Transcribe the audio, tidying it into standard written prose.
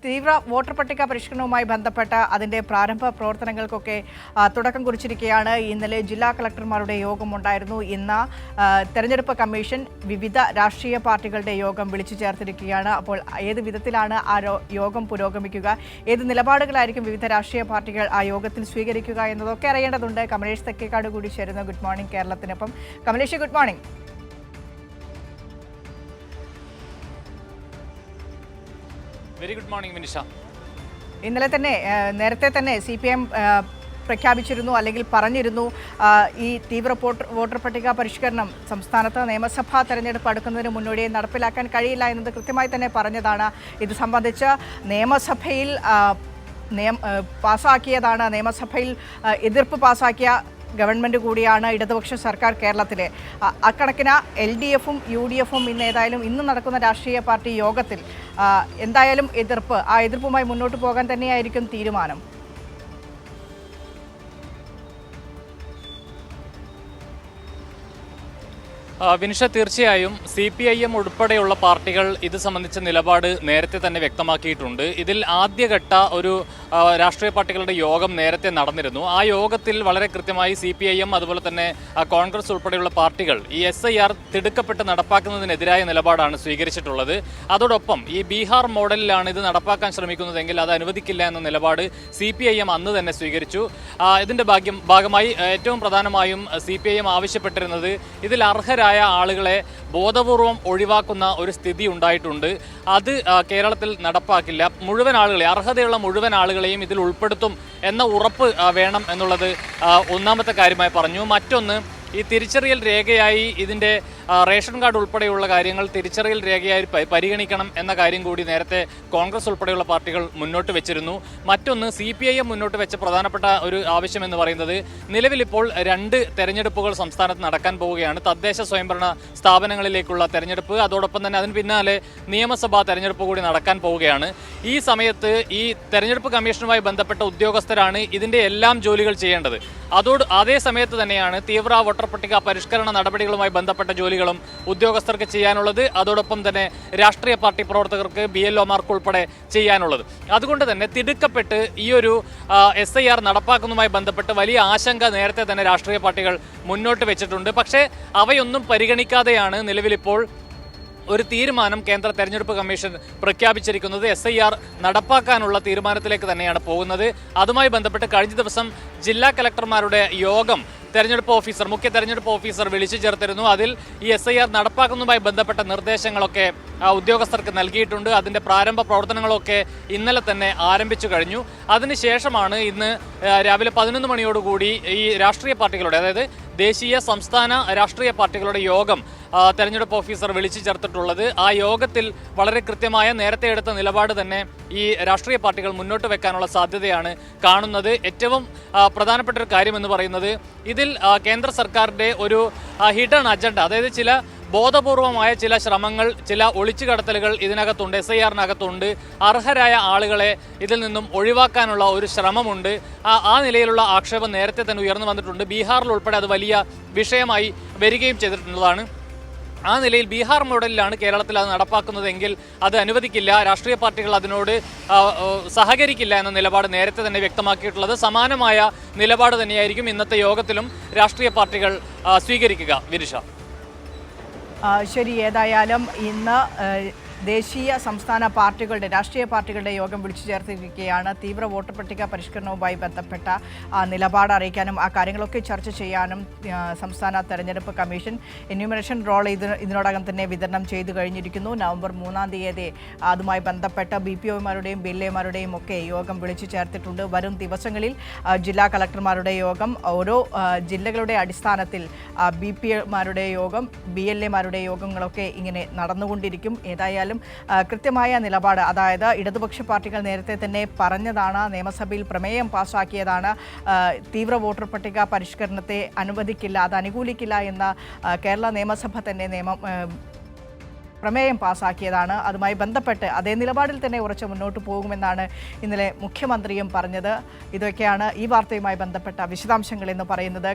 തീവ്ര വോട്ടർ പട്ടിക പരിഷ്കരണവുമായി ബന്ധപ്പെട്ട അതിൻ്റെ പ്രാരംഭ പ്രവർത്തനങ്ങൾക്കൊക്കെ തുടക്കം കുറിച്ചിരിക്കുകയാണ്. ഇന്നലെ ജില്ലാ കളക്ടർമാരുടെ യോഗമുണ്ടായിരുന്നു. ഇന്ന് തെരഞ്ഞെടുപ്പ് കമ്മീഷൻ വിവിധ രാഷ്ട്രീയ പാർട്ടികളുടെ യോഗം വിളിച്ചു ചേർത്തിരിക്കുകയാണ്. അപ്പോൾ ഏത് വിധത്തിലാണ് ആ യോഗം പുരോഗമിക്കുക, ഏത് നിലപാടുകളായിരിക്കും വിവിധ രാഷ്ട്രീയ പാർട്ടികൾ ആ യോഗത്തിൽ സ്വീകരിക്കുക എന്നതൊക്കെ അറിയേണ്ടതുണ്ട്. കമലേഷ് തെക്കേക്കാട് കൂടി ചേരുന്നു. ഗുഡ് മോർണിംഗ് കേരളത്തിനൊപ്പം. Kamalesh, good morning. Very good morning Vinisha. ഇന്നലെ തന്നെ നേരത്തെ തന്നെ CPM പ്രഖ്യാപിച്ചിരുന്നു, അല്ലെങ്കിൽ പറഞ്ഞിരുന്നു, ഈ തീവ്ര വോട്ടർ പട്ടിക പരിഷ്കരണം സംസ്ഥാനത്ത് നിയമസഭാ തെരഞ്ഞെടുപ്പ് അടുക്കുന്നതിന് മുന്നോടിയായി നടപ്പിലാക്കാൻ കഴിയില്ല എന്നത് കൃത്യമായി തന്നെ പറഞ്ഞതാണ്. ഇത് സംബന്ധിച്ച് നിയമസഭയിൽ പാസ്സാക്കിയതാണ്. നിയമസഭയിൽ എതിർപ്പ് പാസ്സാക്കിയ ഗവൺമെൻറ് കൂടിയാണ് ഇടതുപക്ഷ സർക്കാർ കേരളത്തിലെ. അക്കണക്കിന് LDFും UDFും ഇന്ന് നടക്കുന്ന രാഷ്ട്രീയ പാർട്ടി യോഗത്തിൽ എന്തായാലും ആ എതിർപ്പുമായി മുന്നോട്ട് പോകാൻ തന്നെയായിരിക്കും തീരുമാനം. വിനിഷ, തീർച്ചയായും CPIM ഉൾപ്പെടെയുള്ള പാർട്ടികൾ ഇത് സംബന്ധിച്ച നിലപാട് നേരത്തെ തന്നെ വ്യക്തമാക്കിയിട്ടുണ്ട്. ഇതിൽ ആദ്യഘട്ട ഒരു രാഷ്ട്രീയ പാർട്ടികളുടെ യോഗം നേരത്തെ നടന്നിരുന്നു. ആ യോഗത്തിൽ വളരെ കൃത്യമായി CPIM അതുപോലെ തന്നെ കോൺഗ്രസ് ഉൾപ്പെടെയുള്ള പാർട്ടികൾ ഈ SIR തിടുക്കപ്പെട്ട് നടപ്പാക്കുന്നതിനെതിരായ നിലപാടാണ് സ്വീകരിച്ചിട്ടുള്ളത്. അതോടൊപ്പം ഈ ബീഹാർ മോഡലിലാണ് ഇത് നടപ്പാക്കാൻ ശ്രമിക്കുന്നതെങ്കിൽ അത് അനുവദിക്കില്ല എന്ന നിലപാട് CPIM അന്ന് തന്നെ സ്വീകരിച്ചു. ഇതിന്റെ ഭാഗമായി ഏറ്റവും പ്രധാനമായും CPIM ആവശ്യപ്പെട്ടിരുന്നത് ഇതിൽ അർഹരായ ആളുകളെ ബോധപൂർവം ഒഴിവാക്കുന്ന ഒരു സ്ഥിതി ഉണ്ടായിട്ടുണ്ട്. അത് കേരളത്തിൽ നടപ്പാക്കില്ല. മുഴുവൻ ആളുകളെ, അർഹതയുള്ള മുഴുവൻ ആളുകളെയും ഇതിൽ ഉൾപ്പെടുത്തും എന്ന ഉറപ്പ് വേണം എന്നുള്ളത് ഒന്നാമത്തെ കാര്യമായി പറഞ്ഞു. മറ്റൊന്ന്, ഈ തിരിച്ചറിയൽ രേഖയായി ഇതിൻ്റെ റേഷൻ കാർഡ് ഉൾപ്പെടെയുള്ള കാര്യങ്ങൾ തിരിച്ചറിയൽ രേഖയായി പരിഗണിക്കണം എന്ന കാര്യം കൂടി നേരത്തെ കോൺഗ്രസ് ഉൾപ്പെടെയുള്ള പാർട്ടികൾ മുന്നോട്ട് വെച്ചിരുന്നു. മറ്റൊന്ന്, CPIM മുന്നോട്ട് വെച്ച പ്രധാനപ്പെട്ട ഒരു ആവശ്യം എന്ന് പറയുന്നത്, നിലവിലിപ്പോൾ 2 തെരഞ്ഞെടുപ്പുകൾ സംസ്ഥാനത്ത് നടക്കാൻ പോവുകയാണ്. തദ്ദേശ സ്വയംഭരണ സ്ഥാപനങ്ങളിലേക്കുള്ള തെരഞ്ഞെടുപ്പ്, അതോടൊപ്പം തന്നെ അതിന് പിന്നാലെ നിയമസഭാ തെരഞ്ഞെടുപ്പ് കൂടി നടക്കാൻ പോവുകയാണ്. ഈ സമയത്ത് ഈ തെരഞ്ഞെടുപ്പ് കമ്മീഷനുമായി ബന്ധപ്പെട്ട ഉദ്യോഗസ്ഥരാണ് ഇതിൻ്റെ എല്ലാം ജോലികൾ ചെയ്യേണ്ടത്. അതേ സമയത്ത് തന്നെയാണ് തീവ്ര വോട്ടർ പട്ടിക പരിഷ്കരണ നടപടികളുമായി ബന്ധപ്പെട്ട ജോലികളും ഉദ്യോഗസ്ഥർക്ക് ചെയ്യാനുള്ളത്. അതോടൊപ്പം തന്നെ രാഷ്ട്രീയ പാർട്ടി പ്രവർത്തകർക്ക് BLOമാർക്ക് ഉൾപ്പെടെ ചെയ്യാനുള്ളത്. അതുകൊണ്ട് തന്നെ തിടുക്കപ്പെട്ട് ഈ ഒരു SIR നടപ്പാക്കുന്നതുമായി ബന്ധപ്പെട്ട് വലിയ ആശങ്ക നേരത്തെ തന്നെ രാഷ്ട്രീയ പാർട്ടികൾ മുന്നോട്ട് വെച്ചിട്ടുണ്ട്. പക്ഷേ അവയൊന്നും പരിഗണിക്കാതെയാണ് നിലവിലിപ്പോൾ ഒരു തീരുമാനം കേന്ദ്ര തെരഞ്ഞെടുപ്പ് കമ്മീഷൻ പ്രഖ്യാപിച്ചിരിക്കുന്നത്. SIR നടപ്പാക്കാനുള്ള തീരുമാനത്തിലേക്ക് തന്നെയാണ് പോകുന്നത്. അതുമായി ബന്ധപ്പെട്ട് കഴിഞ്ഞ ദിവസം ജില്ലാ കളക്ടർമാരുടെ യോഗം മുഖ്യ തെരഞ്ഞെടുപ്പ് ഓഫീസർ വിളിച്ചു ചേർത്തിരുന്നു. അതിൽ ഈ SIR നടപ്പാക്കുന്നതുമായി ബന്ധപ്പെട്ട നിർദ്ദേശങ്ങളൊക്കെ ഉദ്യോഗസ്ഥർക്ക് നൽകിയിട്ടുണ്ട്. അതിൻ്റെ പ്രാരംഭ പ്രവർത്തനങ്ങളൊക്കെ ഇന്നലെ തന്നെ ആരംഭിച്ചു കഴിഞ്ഞു. അതിനുശേഷമാണ് ഇന്ന് രാവിലെ 11 മണിയോടുകൂടി ഈ രാഷ്ട്രീയ പാർട്ടികളുടെ, അതായത് ദേശീയ സംസ്ഥാന രാഷ്ട്രീയ പാർട്ടികളുടെ യോഗം തെരഞ്ഞെടുപ്പ് ഓഫീസർ വിളിച്ചു ചേർത്തിട്ടുള്ളത്. ആ യോഗത്തിൽ വളരെ കൃത്യമായ നേരത്തെ എടുത്ത നിലപാട് തന്നെ ഈ രാഷ്ട്രീയ പാർട്ടികൾ മുന്നോട്ട് വെക്കാനുള്ള സാധ്യതയാണ് കാണുന്നത്. ഏറ്റവും പ്രധാനപ്പെട്ട ഒരു കാര്യം എന്ന് പറയുന്നത്, ഇതിൽ കേന്ദ്ര സർക്കാരിൻ്റെ ഒരു ഹിഡൻ അജണ്ട, അതായത് ചില ബോധപൂർവമായ ചില ശ്രമങ്ങൾ, ചില ഒളിച്ചുകടത്തലുകൾ ഇതിനകത്തുണ്ട്, SIRനകത്തുണ്ട്. അർഹരായ ആളുകളെ ഇതിൽ നിന്നും ഒഴിവാക്കാനുള്ള ഒരു ശ്രമമുണ്ട്. ആ നിലയിലുള്ള ആക്ഷേപം നേരത്തെ തന്നെ ഉയർന്നു വന്നിട്ടുണ്ട്. ബീഹാറിൽ ഉൾപ്പെടെ അത് വലിയ വിഷയമായി വരികയും ചെയ്തിട്ടുള്ളതാണ്. ആ നിലയിൽ ബീഹാർ മോഡലിലാണ് കേരളത്തിൽ അത് നടപ്പാക്കുന്നതെങ്കിൽ അത് അനുവദിക്കില്ല, രാഷ്ട്രീയ പാർട്ടികൾ അതിനോട് സഹകരിക്കില്ല എന്ന നിലപാട് നേരത്തെ തന്നെ വ്യക്തമാക്കിയിട്ടുള്ളത്. സമാനമായ നിലപാട് തന്നെയായിരിക്കും ഇന്നത്തെ യോഗത്തിലും രാഷ്ട്രീയ പാർട്ടികൾ സ്വീകരിക്കുക. വിനിഷ, ശരി. ഏതായാലും ഇന്ന് ദേശീയ സംസ്ഥാന രാഷ്ട്രീയ പാർട്ടികളുടെ യോഗം വിളിച്ചു ചേർത്തിരിക്കുകയാണ്. തീവ്ര വോട്ടർ പട്ടിക പരിഷ്കരണവുമായി ബന്ധപ്പെട്ട നിലപാട് അറിയിക്കാനും ആ കാര്യങ്ങളൊക്കെ ചർച്ച ചെയ്യാനും സംസ്ഥാന തെരഞ്ഞെടുപ്പ് കമ്മീഷൻ എന്യൂമറേഷൻ റോൾ ഇതിനോടകം തന്നെ വിതരണം ചെയ്തു കഴിഞ്ഞിരിക്കുന്നു. നവംബർ 3-ാം തീയതി അതുമായി ബന്ധപ്പെട്ട BPOമാരുടെയും BLAമാരുടെയും ഒക്കെ യോഗം വിളിച്ചു ചേർത്തിട്ടുണ്ട്. വരും ദിവസങ്ങളിൽ ജില്ലാ കളക്ടർമാരുടെ യോഗം, ഓരോ ജില്ലകളുടെ അടിസ്ഥാനത്തിൽ BPOമാരുടെ യോഗം, BLAമാരുടെ യോഗങ്ങളൊക്കെ ഇങ്ങനെ നടന്നുകൊണ്ടിരിക്കും. ഏതായാലും കൃത്യമായ നിലപാട്, അതായത് ഇടതുപക്ഷ പാർട്ടികൾ നേരത്തെ തന്നെ പറഞ്ഞതാണ്, നിയമസഭയിൽ പ്രമേയം പാസ്സാക്കിയതാണ്, തീവ്ര വോട്ടർ പട്ടിക പരിഷ്കരണത്തെ അനുവദിക്കില്ല, അത് അനുകൂലിക്കില്ല എന്ന കേരള നിയമസഭ തന്നെ പ്രമേയം പാസ്സാക്കിയതാണ്. അതുമായി ബന്ധപ്പെട്ട് അതേ നിലപാടിൽ തന്നെ ഉറച്ചു മുന്നോട്ട് പോകുമെന്നാണ് ഇന്നലെ മുഖ്യമന്ത്രിയും പറഞ്ഞത്. ഇതൊക്കെയാണ് ഈ വാർത്തയുമായി ബന്ധപ്പെട്ട വിശദാംശങ്ങൾ എന്ന് പറയുന്നത്.